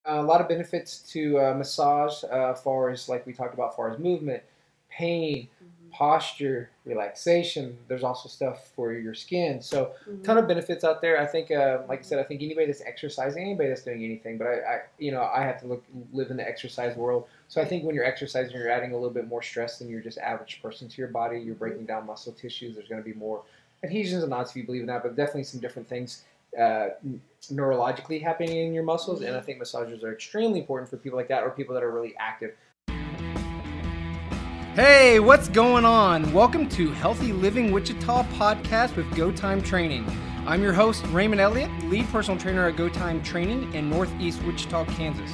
A lot of benefits to massage, far as like we talked about, far as movement, pain, Mhm. posture, relaxation. There's also stuff for your skin. So, ton Mhm. of benefits out there. I think, like I Mhm. said, I think anybody that's exercising, anybody that's doing anything, but I have to live in the exercise world. So I Right. think when you're exercising, you're adding a little bit more stress than your just average person to your body. You're Mhm. breaking down muscle tissues. There's going to be more adhesions and knots if you believe in that, but definitely some different things. Uh, Neurologically happening in your muscles, and I Mhm. think massagers are extremely important for people like that or people that are really active. Hey, what's going on? Welcome to Healthy Living Wichita podcast with Go Time Training. I'm your host, Raymond Elliott, lead personal trainer at Go Time Training in Northeast Wichita, Kansas.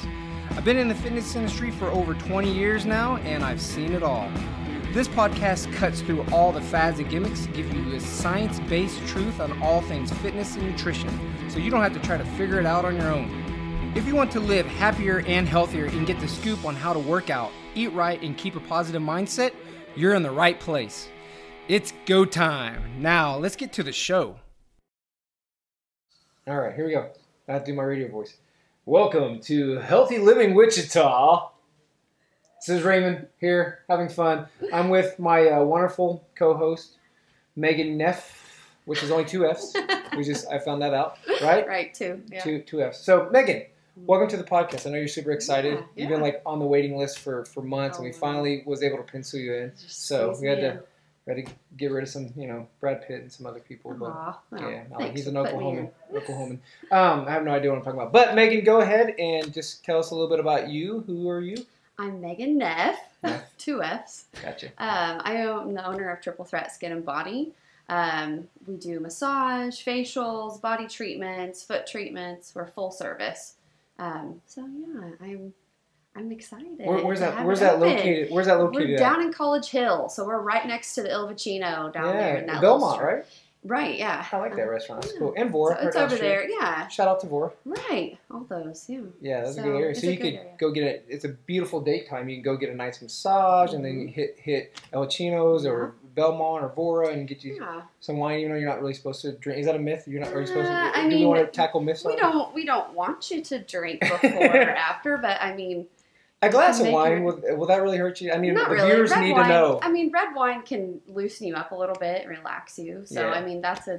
I've been in the fitness industry for over 20 years now, and I've seen it all. This podcast cuts through all the fads and gimmicks to give you a science-based truth on all things fitness and nutrition, so you don't have to try to figure it out on your own. If you want to live happier and healthier and get the scoop on how to work out, eat right, and keep a positive mindset, you're in the right place. It's go time. Now, let's get to the show. All right, here we go. I have to do my radio voice. Welcome to Healthy Living Wichita. This is Raymond here, having fun. I'm with my wonderful co-host, Megan Neff, which is only two F's. I found that out, right? Right, too. Yeah. Two F's. So, Megan, welcome to the podcast. I know you're super excited. Yeah, You've been like on the waiting list for months, and we Oh, finally was able to pencil you in. Just So squeeze we had me to get rid of some, Brad Pitt and some other people. in. But Aw, well, yeah, not like thanks he's for an putting me Oklahoman. in. Oklahoman. I have no idea what I'm talking about. But Megan, go ahead and just tell us a little bit about you. Who are you? I'm Megan Neff, Neff. two F's. Gotcha. I am the owner of Triple Threat Skin and Body. We do massage, facials, body treatments, foot treatments. We're full service. So yeah, I'm excited. Where's to that? have Where's it that open. located? Where's that located? We're at? down in College Hill, so we're right next to the Il Vicino down there in that Belmont, little right? Right, yeah. I like that restaurant. It's Yeah. cool. And Vora. So it's right down over the street. there, yeah. Shout out to Vora. Right, all those, yeah. Yeah, that's a good area. it's So a you good could area. go get it. It's a beautiful date time. You can go get a nice massage and then hit El Chino's or Belmont or Vora and get you Yeah. some wine. Even though you're not really supposed to drink. Is that a myth? You're not. Are you supposed to? I do we mean, want to tackle myths? We don't want you to drink before or after, but I mean, A glass of make wine your- will that really hurt you? I mean, not the really. viewers Red need wine, to know. I mean, red wine can loosen you up a little bit, relax you. So Yeah. I mean, that's a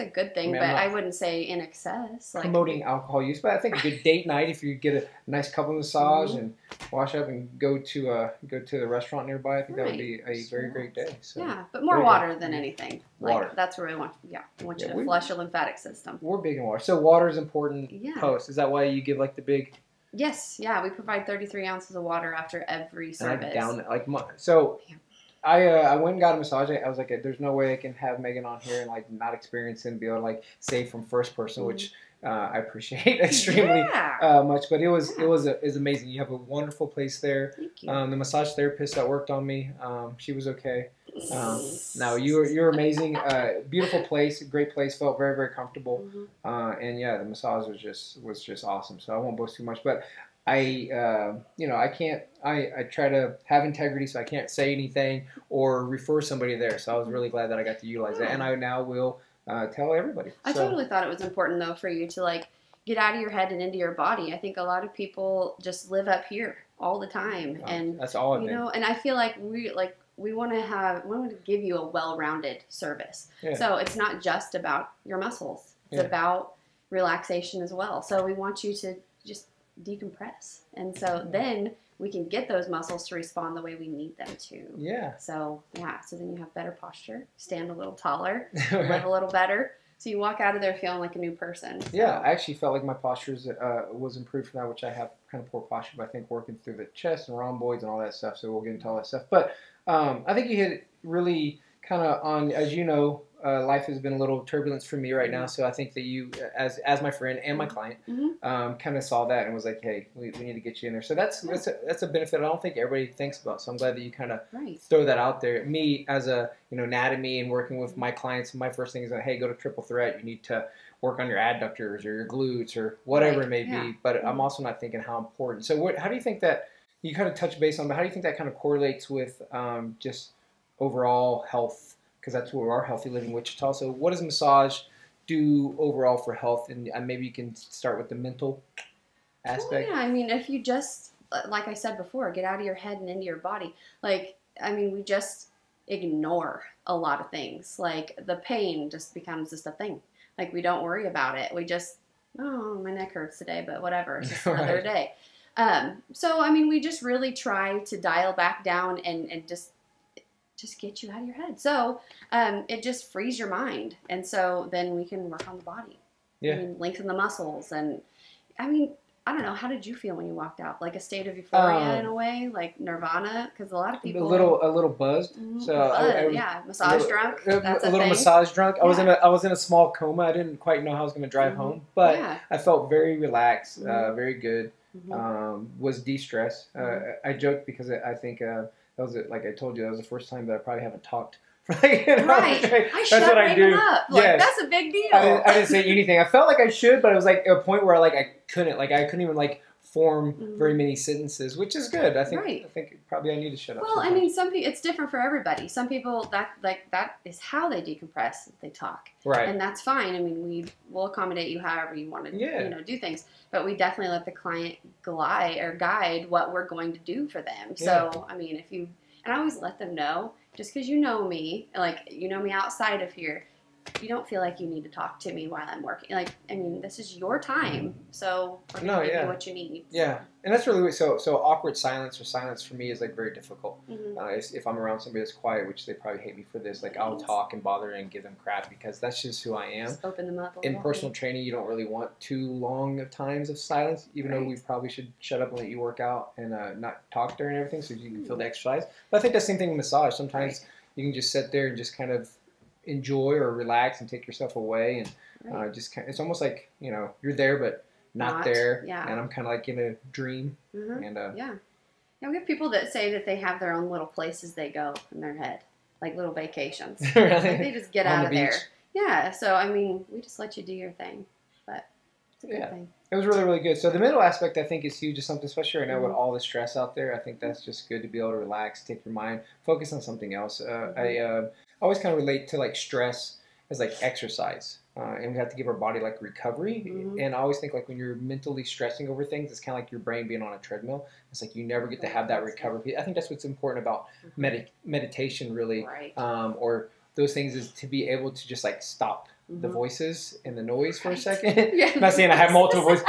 good thing, I'm but not I wouldn't say in excess. Like, promoting alcohol use, but I think a good date night if you get a nice couple massage and wash up and go to the restaurant nearby. I think that would be a very great day. So yeah, but more There you water go. than anything. Water. Like that's where we want. Yeah, we want you Yeah, to flush your lymphatic system. we're big in water. So water is important. Yeah. Post. Is that why you give like the big? Yes, yeah, we provide 33 ounces of water after every And I service. down like so. Yeah. I went and got a massage. I was like, there's no way I can have Megan on here and like not experience it and be able to like say from first person, which I appreciate extremely Yeah. much. But it was amazing. You have a wonderful place there. Thank you. The massage therapist that worked on me, she was okay. Now you're amazing. Beautiful place, great place. Felt very very comfortable. And yeah, the massage was just awesome. So I won't boast too much, but I can't. I try to have integrity, so I can't say anything or refer somebody there. So I was really glad that I got to utilize that, and I now will tell everybody. I totally thought it was important though for you to like get out of your head and into your body. I think a lot of people just live up here all the time, and that's all I've been. and I feel like we want to give you a well-rounded service. Yeah. So it's not just about your muscles. It's Yeah. about relaxation as well. So we want you to just decompress. And so then we can get those muscles to respond the way we need them to. Yeah. So then you have better posture, stand a little taller, live a little better. So you walk out of there feeling like a new person. So. Yeah, I actually felt like my posture was improved from that, which I have kind of poor posture, but I think working through the chest and rhomboids and all that stuff, so we'll get into all that stuff. But I think you hit really kind of on, as you know, life has been a little turbulence for me right now, so I think that you, as my friend and my client, kind of saw that and was like, hey, we need to get you in there. So that's a benefit I don't think everybody thinks about. So I'm glad that you kind of throw that out there. Me as a anatomy and working with my clients, my first thing is that, hey, go to Triple Threat. You need to work on your adductors or your glutes or whatever it may be. But I'm also not thinking how important. So how do you think that you kind of touch base on? But how do you think that kind of correlates with just overall health? Because that's where we are, Healthy Living Wichita. So what does massage do overall for health? And maybe you can start with the mental. aspect. Well, yeah, I mean, if you just, like I said before, get out of your head and into your body. Like, I mean, we just ignore a lot of things. Like, the pain just becomes just a thing. Like, we don't worry about it. We just, oh, my neck hurts today, but whatever. It's just another Right. day. So, I mean, we just really try to dial back down and just get you out of your head. So, it just frees your mind. And so then we can work on the body. Yeah. I mean, lengthen the muscles. And, I mean, I don't know. How did you feel when you walked out? Like a state of euphoria in a way, like nirvana, because a lot of people A little buzzed. So I was yeah, massage drunk. That's a little thing. massage drunk. I Yeah. was in a small coma. I didn't quite know how I was going to drive home, but Yeah. I felt very relaxed, Mhm. very good. Was de-stressed. I joked because I think that was it. Like I told you, that was the first time that I probably haven't talked. Right. Right. I That's shut what I do. Raymond up. Like, Yes. that's a big deal. I didn't say anything. I felt like I should, but it was like a point where like I couldn't even like form very many sentences, which is good. I think Right. I think probably I need to shut up. Well, I sometimes. mean, some people, it's different for everybody. Some people that is how they decompress. They talk, Right. and that's fine. I mean, we will accommodate you however you want to, Yeah. do things. But we definitely let the client guide what we're going to do for them. So, I mean, and I always let them know, just because you know me, like you know me outside of here, you don't feel like you need to talk to me while I'm working. Like, I mean, this is your time, so we're gonna give you what you need. Yeah, and that's really so awkward silence or silence for me is like very difficult. Mm-hmm. If I'm around somebody that's quiet, which they probably hate me for this, like I'll talk and bother and give them crap because that's just who I am. Just open them up. In personal training, you don't really want too long of times of silence, even though we probably should shut up and let you work out and not talk during everything so you can feel the exercise. But I think that's the same thing with massage. Sometimes you can just sit there and just kind of enjoy or relax and take yourself away and just kind of, it's almost like you're there but not there, and I'm kind of like in a dream. And yeah, we have people that say that they have their own little places they go in their head, like little vacations. Really? Like they just get On out the of there. beach? Yeah, so I mean, we just let you do your thing, but it's a good thing. It was really, really good. So the mental aspect, I think, is huge. Is something, especially right now with all the stress out there. I think that's just good to be able to relax, take your mind, focus on something else. I always kind of relate to like stress as like exercise, and we have to give our body like recovery. And I always think like when you're mentally stressing over things, it's kind of like your brain being on a treadmill. It's like you never get to have that recovery. I think that's what's important about meditation, really, or those things, is to be able to just like stop the voices and the noise for a second. I'm not saying I have multiple voices.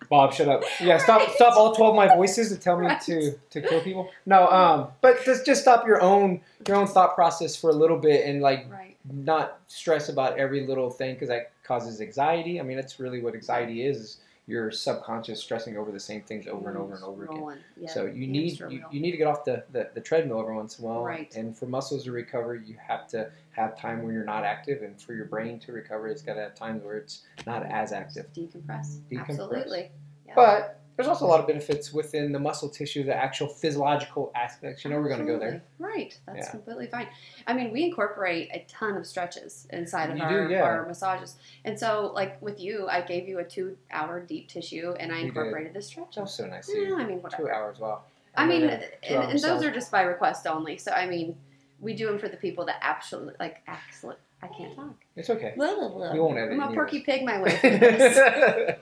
Bob, shut up. Yeah, stop all 12 of my voices to tell me to kill people. No, but just stop your own thought process for a little bit and like not stress about every little thing, because that causes anxiety. I mean, that's really what anxiety is your subconscious stressing over the same things over and over and over again. Yeah, so you need to get off the treadmill every once in a while. And for muscles to recover, you have to have time when you're not active, and for your brain to recover, it's got to have times where it's not as active. Decompress. Absolutely. Yeah. But there's also a lot of benefits within the muscle tissue, the actual physiological aspects. We're going to go there. Right. That's completely fine. I mean, we incorporate a ton of stretches inside of our massages. And so, like with you, I gave you a 2-hour deep tissue, and I incorporated the stretch. That was so nice of you. I mean, whatever. 2 hours, wow. I mean, and those are just by request only. So, I mean, we do them for the people that absolutely, I can't talk. It's okay. We won't edit. I'm a Porky Pig my way through this.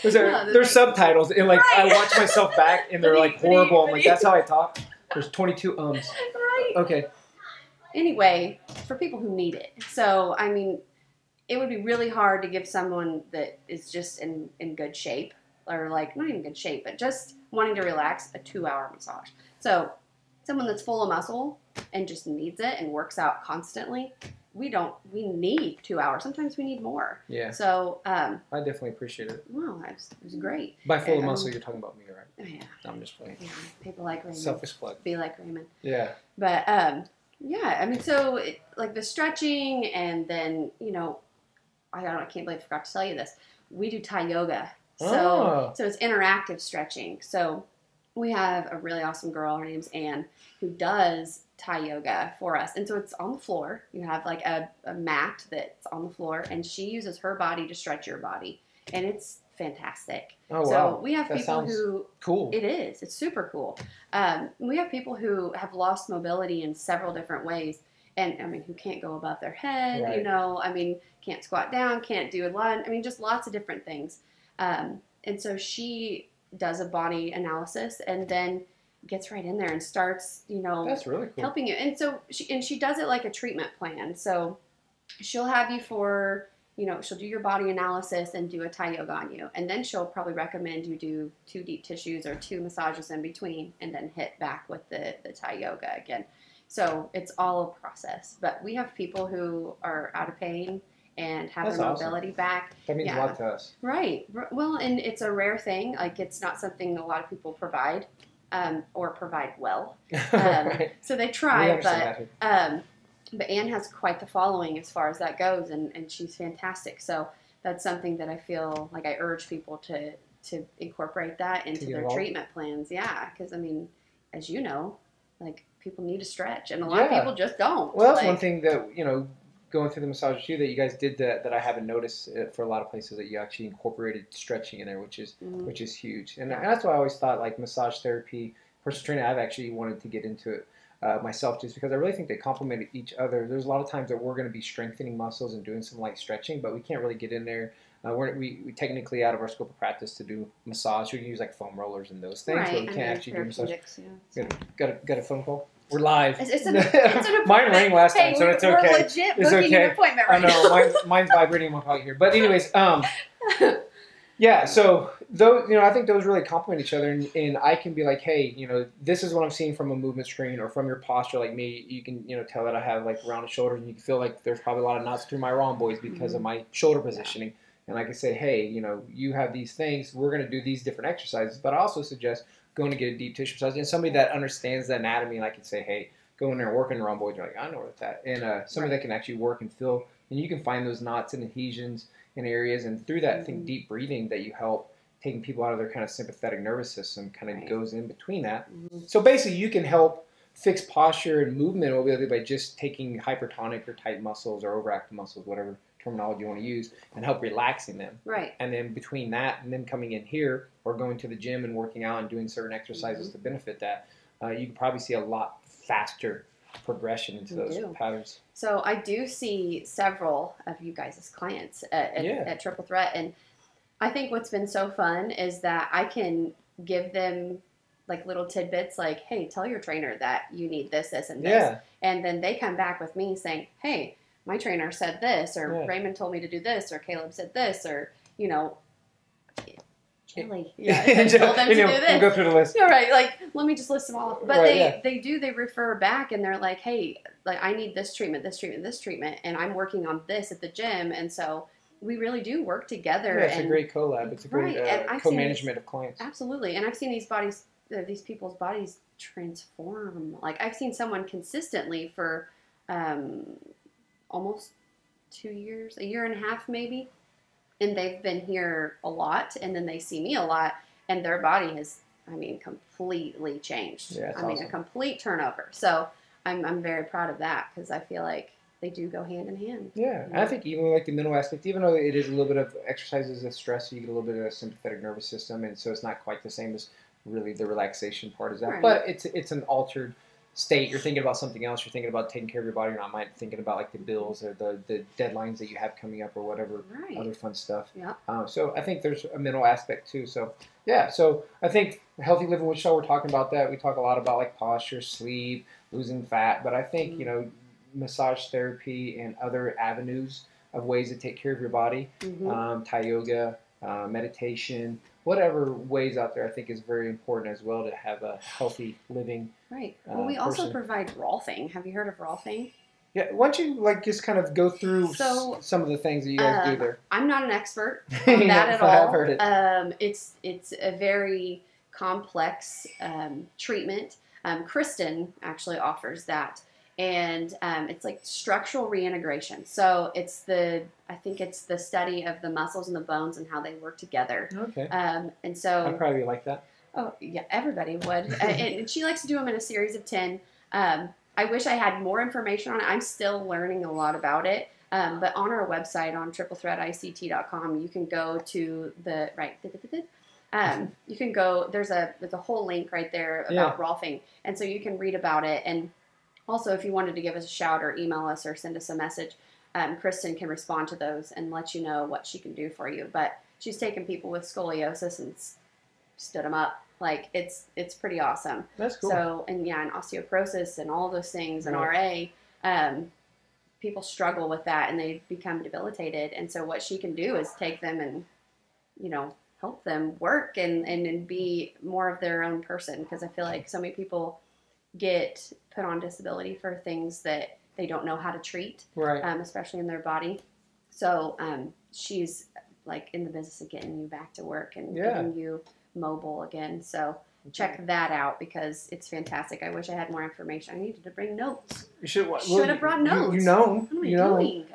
There's subtitles, and like I watch myself back, and they're like horrible. I'm like, that's how I talk. There's 22 ums. Right. Okay. Anyway, for people who need it. So, I mean, it would be really hard to give someone that is just in good shape, or like not even good shape, but just wanting to relax, a 2-hour massage. So, someone that's full of muscle and just needs it and works out constantly, we need 2 hours. Sometimes we need more. Yeah. So, I definitely appreciate it. Well, it was great. By full of muscle, you're talking about me, right? Oh, yeah. No, I'm just playing. Yeah, people like Raymond. Selfish plug. Be like Raymond. Yeah. But, yeah, I mean, so, like the stretching, and then, I can't believe I forgot to tell you this. We do Thai yoga. So it's interactive stretching. So we have a really awesome girl, her name's Anne, who does Thai yoga for us. And so it's on the floor. You have like a mat that's on the floor, and she uses her body to stretch your body. And it's fantastic. Oh, wow. So we have people who... Cool. It is. It's super cool. We have people who have lost mobility in several different ways. And, I mean, who can't go above their head, I mean, can't squat down, can't do a lunge. I mean, just lots of different things. And And so she does a body analysis and then gets right in there and starts, That's really cool. helping you. And so she does it like a treatment plan. So she'll have you for, she'll do your body analysis and do a Thai yoga on you. And then she'll probably recommend you do 2 deep tissues or 2 massages in between and then hit back with the Thai yoga again. So it's all a process. But we have people who are out of pain and have That's their awesome. mobility back. That means a Yeah. lot to us. Right. Well, and it's a rare thing. Like, it's not something a lot of people provide or provide well. Right. So they We try, understand that too. but Anne has quite the following as far as that goes, and she's fantastic. So that's something that I feel like I urge people to incorporate that into get their involved. treatment plans. Yeah, because, I mean, as you know, like, people need to stretch, and a lot of people just don't. Well, that's like, one thing that, going through the massage too, that you guys did that I haven't noticed for a lot of places, that you actually incorporated stretching in there, which is huge. And that's why I always thought, like, massage therapy, personal training, I've actually wanted to get into it myself, just because I really think they complement each other. There's a lot of times that we're going to be strengthening muscles and doing some light stretching, but we can't really get in there. We technically out of our scope of practice to do massage. We can use like foam rollers and those things, right, but we can't actually do massage. Yeah. Got a phone call? We're live. It's an appointment. Mine rang last time, so it's okay. We're legit It's booking okay. an appointment I right now. know mine's vibrating on my pocket here, but anyways, yeah. So those, I think those really complement each other, and I can be like, hey, this is what I'm seeing from a movement screen or from your posture. Like me, you can tell that I have like rounded shoulders, and you can feel like there's probably a lot of knots through my rhomboids because of my shoulder positioning. And I can say, hey, you have these things. We're going to do these different exercises, but I also suggest going to get a deep tissue massage, and somebody that understands the anatomy, and I can say, hey, go in there and work in rhomboids. You're like, I know where that's at. And somebody that can actually work and feel, and you can find those knots and adhesions in areas, and through that, I think deep breathing that you help taking people out of their kind of sympathetic nervous system kind of goes in between that. So basically, you can help fix posture and movement mobility by just taking hypertonic or tight muscles or overactive muscles, whatever terminology you want to use, and help relaxing them. Right. And then between that and then coming in here or going to the gym and working out and doing certain exercises to benefit that, you can probably see a lot faster progression into those patterns. So I do see several of you guys as clients at Triple Threat, and I think what's been so fun is that I can give them like little tidbits like, hey, tell your trainer that you need this, this, and this. Yeah. And then they come back with me saying, hey, my trainer said this, or Raymond told me to do this, or Caleb said this, or, Kelly, told them to do this. We'll go through the list. Yeah, right. Like, let me just list them all. But right, they refer back, and they're like, hey, like, I need this treatment, this treatment, this treatment, and I'm working on this at the gym. And so we really do work together. Yeah, it's a great collab. It's a great co-management of clients. Absolutely. And I've seen these people's bodies transform. Like, I've seen someone consistently for almost 2 years, a year and a half maybe, and they've been here a lot, and then they see me a lot, and their body has, completely changed. Yeah, that's awesome. A complete turnover. So I'm very proud of that, because I feel like they do go hand in hand. Yeah, and I think even like the mental aspect, even though it is a little bit of exercises of stress, you get a little bit of a sympathetic nervous system, and so it's not quite the same as really the relaxation part is that. Right. But it's an altered state. You're thinking about something else. You're thinking about taking care of your body. You're not thinking about like the bills or the deadlines that you have coming up or whatever other fun stuff. Yeah. So I think there's a mental aspect too. So yeah. So I think Healthy Living Wichita, we're talking about that. We talk a lot about like posture, sleep, losing fat. But I think massage therapy and other avenues of ways to take care of your body, Thai yoga, meditation, whatever ways out there, I think is very important as well to have a healthy living. Right. Well, we also provide rolfing. Have you heard of rolfing? Yeah. Why don't you just kind of go through some of the things that you guys do there? I'm not an expert on that at all. I've heard it. It's a very complex treatment. Kristen actually offers that. And it's like structural reintegration. So I think it's the study of the muscles and the bones and how they work together. Okay. And so I'd probably like that. Oh yeah, everybody would. And she likes to do them in a series of 10. I wish I had more information on it. I'm still learning a lot about it. But on our website on triplethreatict.com, you can go to the you can go. There's a whole link right there about rolfing, and so you can read about it. And also, if you wanted to give us a shout or email us or send us a message, Kristen can respond to those and let you know what she can do for you. But she's taken people with scoliosis and stood them up. Like it's pretty awesome. That's cool. So and osteoporosis and all those things and Right. RA, people struggle with that and they become debilitated. And so what she can do is take them and help them work and be more of their own person, because I feel like so many people get put on disability for things that they don't know how to treat, Right. Especially in their body. So she's like in the business of getting you back to work and getting you mobile again. So check that out because it's fantastic. I wish I had more information. I needed to bring notes. You should have brought notes. You know. What am I doing?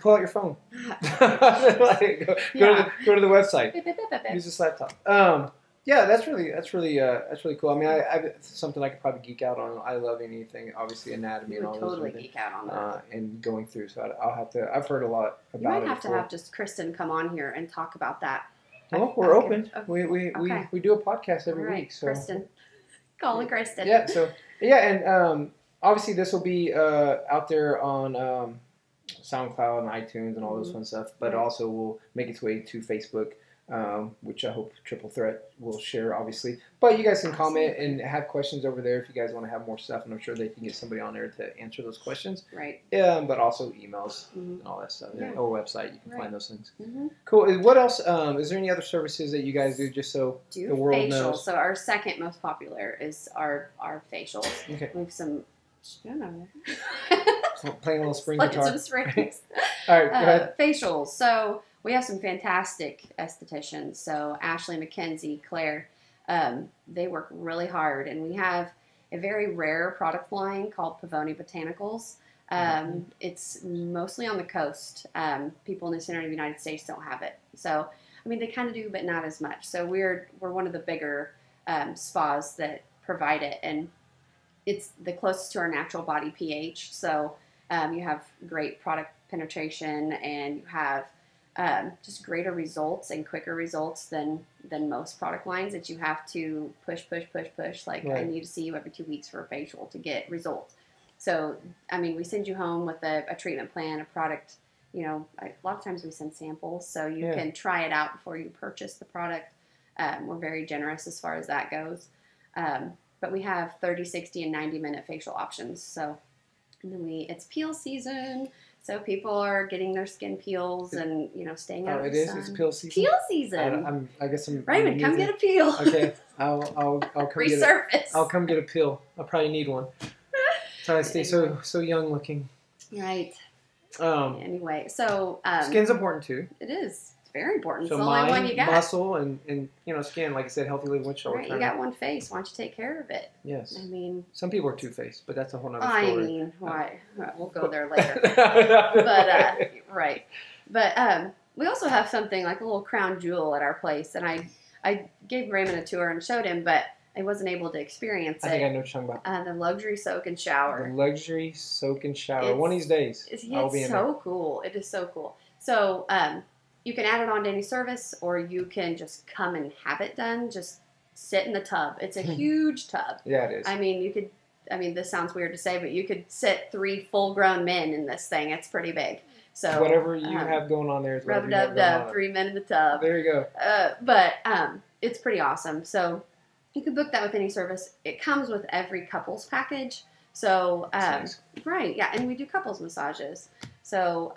Pull out your phone. Go to the website. Use this laptop. Yeah, that's really cool. I mean, I something I could probably geek out on. I love anything, obviously anatomy and all totally those geek out on that. And going through. So I'll have to. I've heard a lot about it. You might have to have just Kristen come on here and talk about that. Well, we're open. Okay. We do a podcast every week. So Kristen, calling Kristen. Yeah. So and obviously this will be out there on SoundCloud and iTunes and all those fun stuff. But also we'll make its way to Facebook, which I hope Triple Threat will share, obviously. But you guys can comment and have questions over there if you guys want to have more stuff, and I'm sure they can get somebody on there to answer those questions. Right. Yeah, but also emails and all that stuff. Yeah. Or website, you can find those things. Mm-hmm. Cool. What else? Is there any other services that you guys do just so the world facials. knows? So our second most popular is our facials. Okay. We have some. Playing a little spring Playing guitar. some strings. All right, go ahead. Facials. So we have some fantastic estheticians. So Ashley, McKenzie, Claire, they work really hard, and we have a very rare product line called Pavoni Botanicals. It's mostly on the coast. People in the center of the United States don't have it. So I mean, they kind of do, but not as much. So we're one of the bigger spas that provide it, and it's the closest to our natural body pH. So you have great product penetration, and you have just greater results and quicker results than most product lines that you have to push. Like Right. I need to see you every 2 weeks for a facial to get results. So I mean, we send you home with a treatment plan, a product. A lot of times we send samples, so you can try it out before you purchase the product. We're very generous as far as that goes. But we have 30, 60, and 90-minute facial options. So, and then it's peel season. So people are getting their skin peels and, staying out of the sun. It's peel season? Peel season. I guess I'm... Raymond, come get a peel. Okay. I'll come Resurface. I'll come get a peel. I'll probably need one. So I stay so young looking. Right. Anyway, so... skin's important too. It is. It's very important. So it's the only one you got. muscle, and skin, like I said, healthy living with shoulder. Right, you got one face. Why don't you take care of it? Yes. I mean... Some people are two-faced, but that's a whole nother story. I mean, why? We'll go there later. But, right. But we also have something like a little crown jewel at our place, and I gave Raymond a tour and showed him, but I wasn't able to experience it. I think I know what you're talking about. The luxury soak and shower. The luxury soak and shower. One of these days, I'll be in there. It's so cool. It is so cool. So you can add it on to any service, or you can just come and have it done. Just sit in the tub. It's a huge tub. Yeah, it is. I mean, this sounds weird to say, but you could sit 3 full-grown men in this thing. It's pretty big. So whatever you have going on there is whatever you have going on. 3 men in the tub. There you go. But it's pretty awesome. So you can book that with any service. It comes with every couples package. So Nice. right, yeah, and we do couples massages. So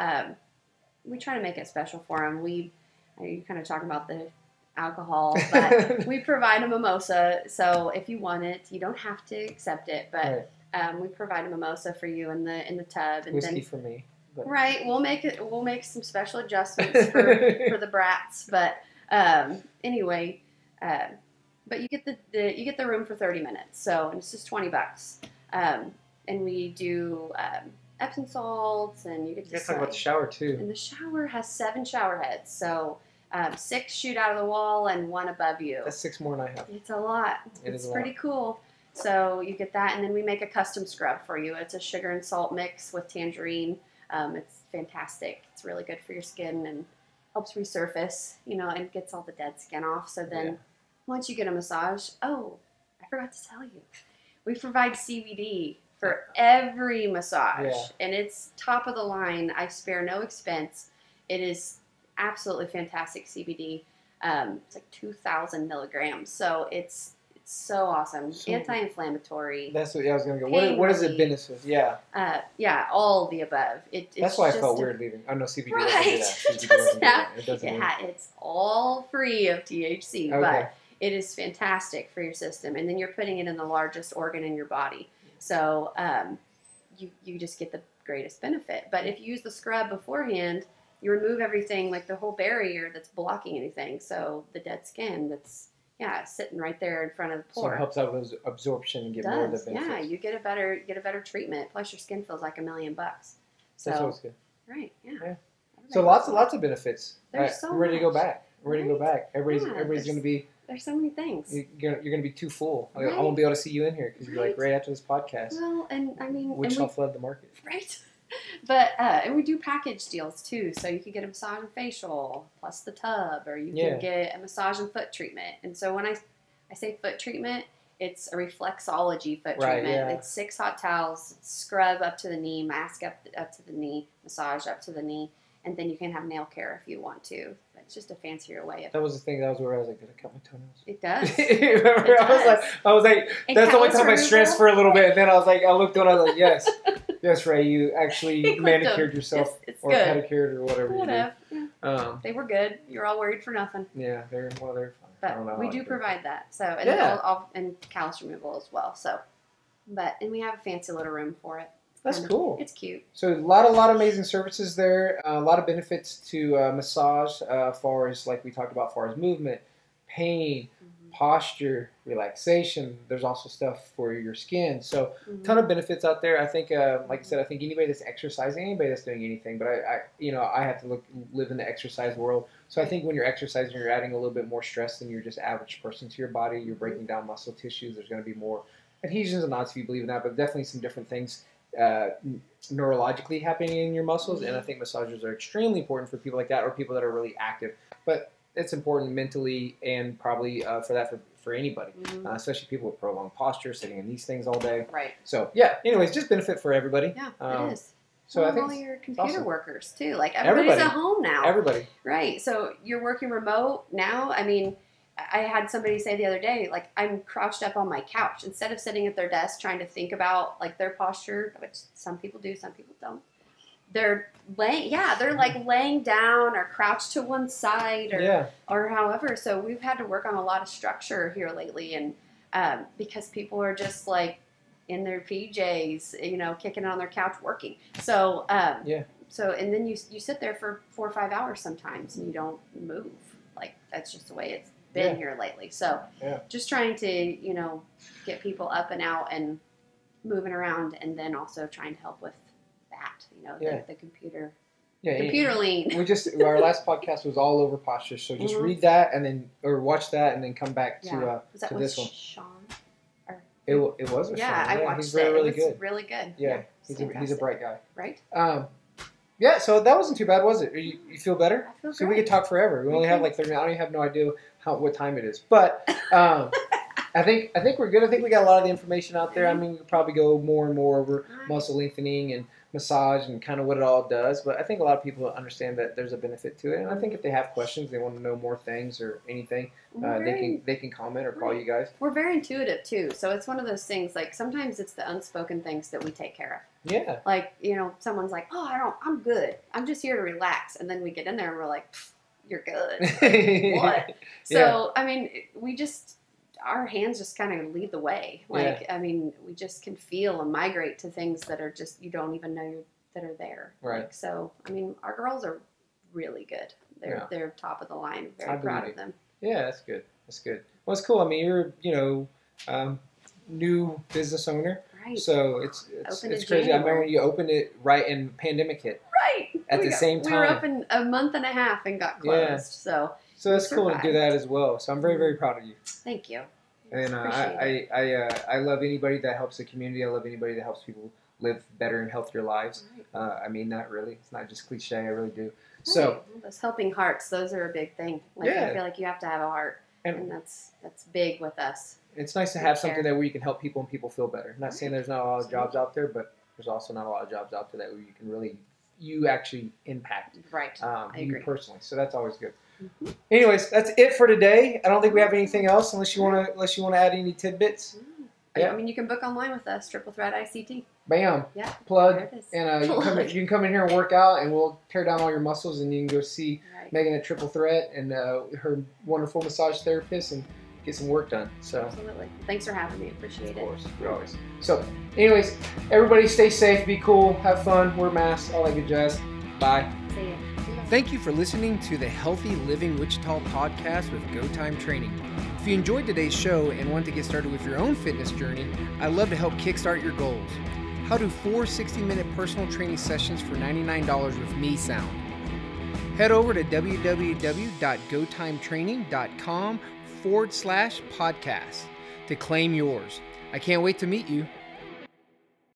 we try to make it special for them. You kind of talk about the alcohol, but we provide a mimosa. So if you want it, you don't have to accept it, but we provide a mimosa for you in the tub. And Whiskey then, for me. But. Right, we'll make some special adjustments for the brats. But anyway, but you get the room for 30 minutes. So and it's just $20. And we do Epsom salts, and you get to talk about the shower too. And the shower has 7 shower heads. So 6 shoot out of the wall and 1 above you. That's 6 more than I have. It's a lot. It's pretty cool. So you get that, and then we make a custom scrub for you. It's a sugar and salt mix with tangerine. It's fantastic. It's really good for your skin and helps resurface, and gets all the dead skin off. So then once you get a massage, I forgot to tell you, we provide CBD for every massage, and it's top of the line. I spare no expense. It is absolutely fantastic CBD. It's like 2,000 milligrams. So it's so awesome. So- Anti-inflammatory. That's what I was gonna go. Pain What is it relief. benefit? Yeah, Yeah, all the above. It's that's why I just felt weird leaving. Oh no, CBD doesn't do Right. that. It CBD doesn't do have- that. It doesn't. do that. It's all free of THC, Okay. but it is fantastic for your system. And then you're putting it in the largest organ in your body. So you just get the greatest benefit. But if you use the scrub beforehand, you remove everything, like the whole barrier that's blocking anything. So the dead skin that's, sitting right there in front of the So pore. it helps out with absorption and It get more of the does. benefits. Yeah, you get a better treatment. Plus your skin feels like $1 million. So, That's always good. right, yeah. Yeah. Everybody So loves lots of benefits. There's so I'm ready to go much. back. I'm ready to go back. Everybody's there's- going to be. There's so many things. You're going to be too full. I Right. won't be able to see you in here because you're like Right. right after this podcast, Well, and I mean, which and shall flood the market. right. But and we do package deals too, so you can get a massage and facial plus the tub, or you Yeah. can get a massage and foot treatment. And so when I say foot treatment, it's a reflexology foot Right, treatment. yeah. It's 6 hot towels, scrub up to the knee, mask up to the knee, massage up to the knee, and then you can have nail care if you want to. It's just a fancier way of. That was the thing. That was where I was like, did I cut my toenails? It does. Remember, It I was like, And that's the only callus time I stressed removal? for a little bit, and then I looked down, I was like, yes, yes, Ray, you actually He clipped manicured them. yourself It's or good. pedicured or whatever Whatever. Yeah. you do. They were good. You're all worried for nothing. Yeah, they're fine. I But don't know we how do I provide that. So and Yeah. and callus removal as well. So, and we have a fancy little room for it. That's And cool. It's cute. So a lot of amazing services there. A lot of benefits to massage, as far as like we talked about, as far as movement, pain, posture, relaxation. There's also stuff for your skin. So ton of benefits out there. I think, like I said, I think anybody that's exercising, anybody that's doing anything, but I have to live in the exercise world. So I think when you're exercising, you're adding a little bit more stress than your just average person to your body. You're breaking down muscle tissues. There's going to be more adhesions and knots if you believe in that, but definitely some different things neurologically happening in your muscles. And I think massages are extremely important for people like that or people that are really active. But it's important mentally and probably for anybody, especially people with prolonged posture, sitting in these things all day. Right. So yeah, anyways, just benefit for everybody. Yeah, it is. So Well, I think all your computer awesome. workers too. Like everybody's Everybody. at home now. everybody. Right. So you're working remote now. I mean, I had somebody say the other day, like, I'm crouched up on my couch instead of sitting at their desk trying to think about like their posture, which some people do, some people don't. They're laying down or crouched to one side or however. So we've had to work on a lot of structure here lately, and because people are just like in their PJs, kicking on their couch working. So So and then you sit there for 4 or 5 hours sometimes, and you don't move. Like that's just the way it's been here lately. So just trying to get people up and out and moving around, and then also trying to help with that. The computer lean. Our last podcast was all over posture, so just read that and then watch that and then come back to Was that to with this one. Sean? It was with Sean. I watched he's really, it. really It was good. really good. Yeah, he's a fantastic. bright guy. Right? Yeah, so that wasn't too bad, was it? You feel better? I feel So we great. could talk forever. We only have like 30 minutes. I have no idea what time it is. But I think we're good. I think we got a lot of the information out there. I mean, we could probably go more and more over muscle lengthening and massage and kind of what it all does. But I think a lot of people understand that there's a benefit to it. And I think if they have questions, they want to know more things or anything, they can comment or call you guys. We're very intuitive too, so it's one of those things. Like sometimes it's the unspoken things that we take care of. Yeah. Like someone's like, "Oh, I'm good. I'm just here to relax," and then we get in there and we're like, "You're good." What? So I mean, our hands just kind of lead the way. Like I mean, we just can feel and migrate to things that are just you don't even know that are there. Right. Like, so I mean, our girls are really good. They're top of the line. Very proud of them. Yeah, that's good. That's good. Well, it's cool. I mean, you're new business owner. Right. So it's Opened in crazy. I remember January. when you opened it right in pandemic hit. Right. At the same We were time. open a month and a half and got closed. Yeah. So So it's cool to do survived. that as well. So I'm very, very proud of you. thank you. And Appreciate I love anybody that helps the community. I love anybody that helps people live better and healthier lives. Right. I mean that really. It's not just cliche. I really do. So Right. Those helping hearts, those are a big thing. Like I feel like you have to have a heart, and that's big with us. it's nice to have something where you can help people and people feel better. I'm not saying there's not a lot of jobs out there, but there's also not a lot of jobs out there that you can really actually impact. Right. I You agree. personally. So that's always good. Anyways, that's it for today. I don't think we have anything else unless you want to add any tidbits. Yeah. I mean, you can book online with us, Triple Threat ICT. Bam. Yeah. Plug. There it is. And you can come in here and work out, and we'll tear down all your muscles, and you can go see Megan at Triple Threat and her wonderful massage therapist and get some work done. So absolutely. Thanks for having me. Appreciate it. Of course. We always. So, anyways, everybody stay safe, be cool, have fun, wear masks, all that good jazz. Bye. See ya. Thank you for listening to the Healthy Living Wichita podcast with Go Time Training. If you enjoyed today's show and want to get started with your own fitness journey, I'd love to help kickstart your goals. How do 4 60-minute personal training sessions for $99 with me sound? Head over to www.gotimetraining.com/podcast to claim yours. I can't wait to meet you.